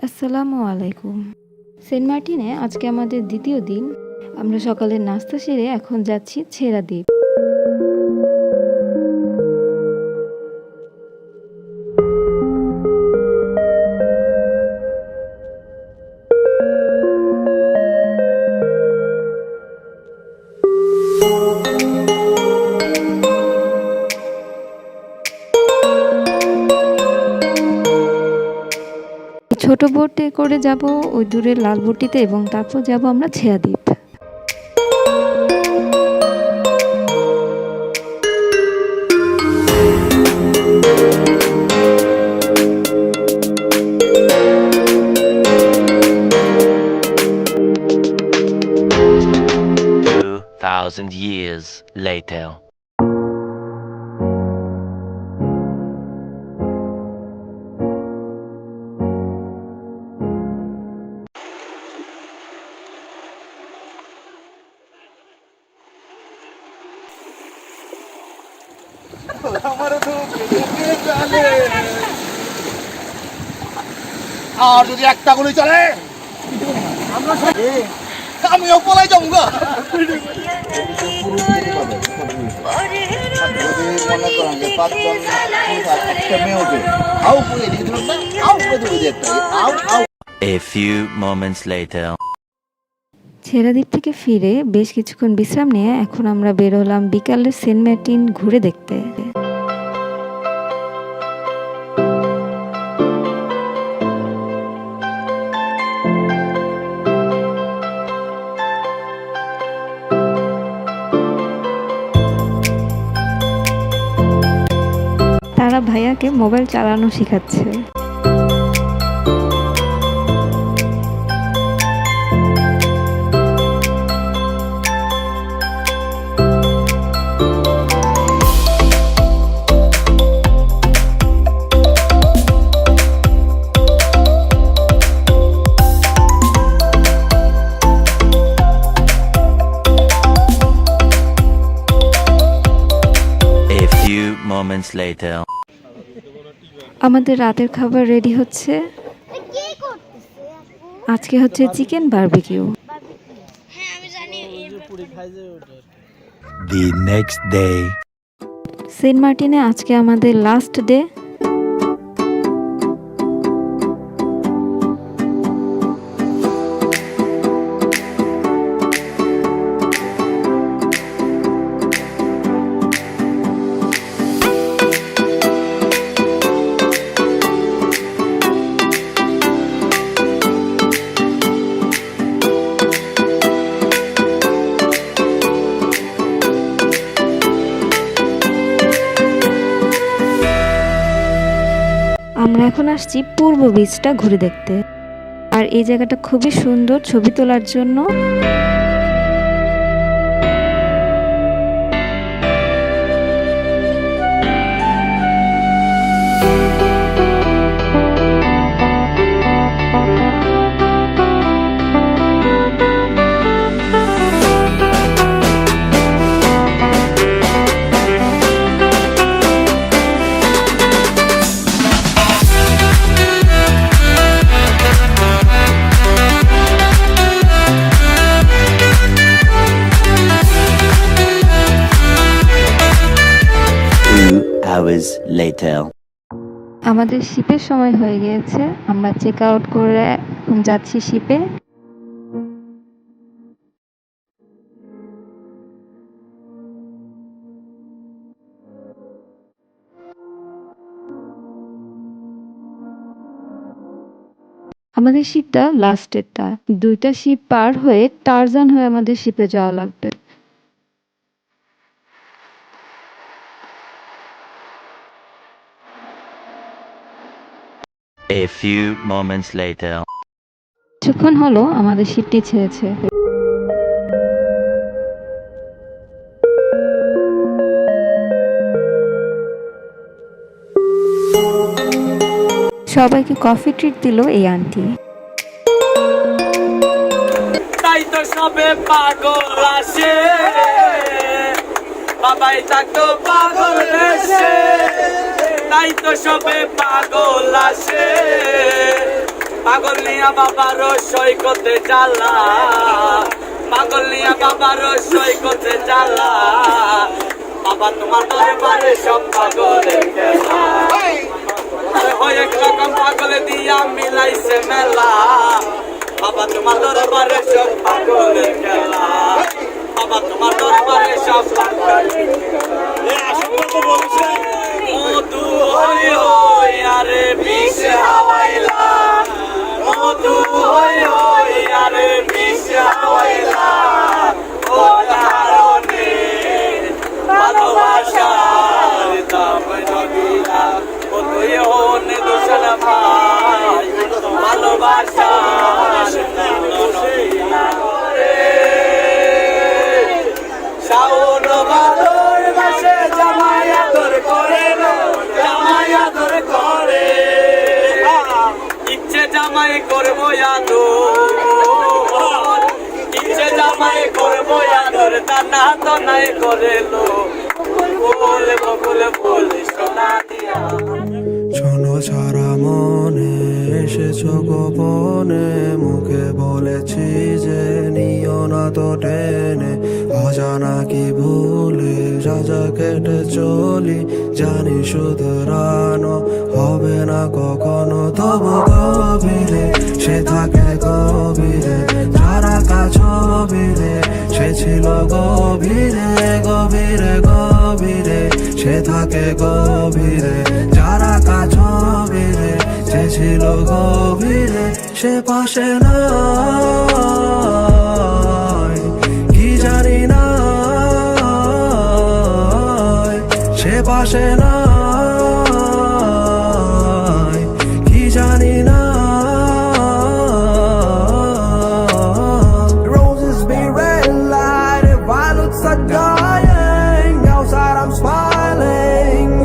আসসালামু আলাইকুম। সেন্ট মার্টিনে আজকে আমাদের দ্বিতীয় দিন। আমরা সকালের নাস্তা সেরে এখন যাচ্ছি ছেড়া দ্বীপ। ছোট বোটে করে যাব ওই দূরের লাল বটিতে এবং তারপর যাব আমরা ছেড়া দ্বীপ। 2,000 years later. আর যদি একটা গুলি চলে আমিও পলাই যাবো গা। যদি মনে করেন যে 5 জন একটা মেয়ে ওঠে আউ করে দিয়ে দিল না আউ করে দিয়ে একটা আউ আউ। A few moments later. Chhera Dwip থেকে ফিরে বেশ কিছুক্ষণ বিশ্রাম নিয়ে এখন আমরা বের হলাম বিকালে সেন্ট মার্টিন ঘুরে দেখতে। তারা ভাইয়াকে মোবাইল চালানো শেখাচ্ছে। A few moments later. আমাদের রাতের খাবার রেডি হচ্ছে। আজকে হচ্ছে chicken barbecue. The next day. Saint মার্টিনে আজকে আমাদের লাস্ট ডে। আমরা এখন আসছি পূর্ব বিচটা ঘুরে দেখতে। আর এই জায়গাটা খুবই সুন্দর ছবি তোলার জন্য। Hours later. আমাদের শিপের সময় হয়ে গিয়েছে। আমরা চেক আউট করে এখন যাচ্ছি শিপে। আমাদের শিপটা লাস্টেরটা। 2টা শিপ পার হয়ে টারজান হয়ে আমাদের শিপে যাওয়া লাগবে। A few moments later. কিছুক্ষণ হলো আমাদের শিপটি ছেড়েছে। সবাইকে কফি ট্রিট দিল এই আন্টি। তাই তো সবে পাগল আসে, বাবাই থাকতো পাগল দেশে। তাই তো সবে পাগল আসে, পাগল নিয়া বাবার সৈকতে জ্বালা, পাগল নিয়া বাবার সৈকতে জ্বালা, বাবা তোমার দরবারে সব পাগলের খেলা, হয়ে রকম পাগলে দিয়া মিলাইছে মেলা, বাবা তোমার দরবারে সব পাগলের খেলা, বাবা তোমার দরবারে সব পাগলের মধু হই হই আরে বিষে হাওয়াইলা, মধু হই হই আরে বিষে হাওয়াইলা, ও কারণে ভালোবাসার দাম নদিলা, ও তুই হনে দোষণ ভাই ভালোবাসার দাম নদিলা রে। শাওন ভাদর মাসে জামাই আদর করে না, জামাই আদর করে, ইচ্ছে জামাই করবো আদর, ইচ্ছে জামাই করবো আদর, তা না তো নাই করে লো বলে বকুলে বলে সোনা দিয়া। শোনো ছাড়া মনে এসেছো গোপনে, মুখে বলেছি যে নিও না তো টেনে, অজানা কি ভুলে সাজা কেটে চলি, জানি শুধরানো হবে না কখনো, তবু গভীরে সে থাকে গভীরে, যারা কাছবিরে সে ছিল গভীরে, গভীরে গভীরে সে থাকে গভীরে, যারা কাছবিরে সে ছিল গভীরে, সে পাশে নাই কি জানি না, সে পাশে না।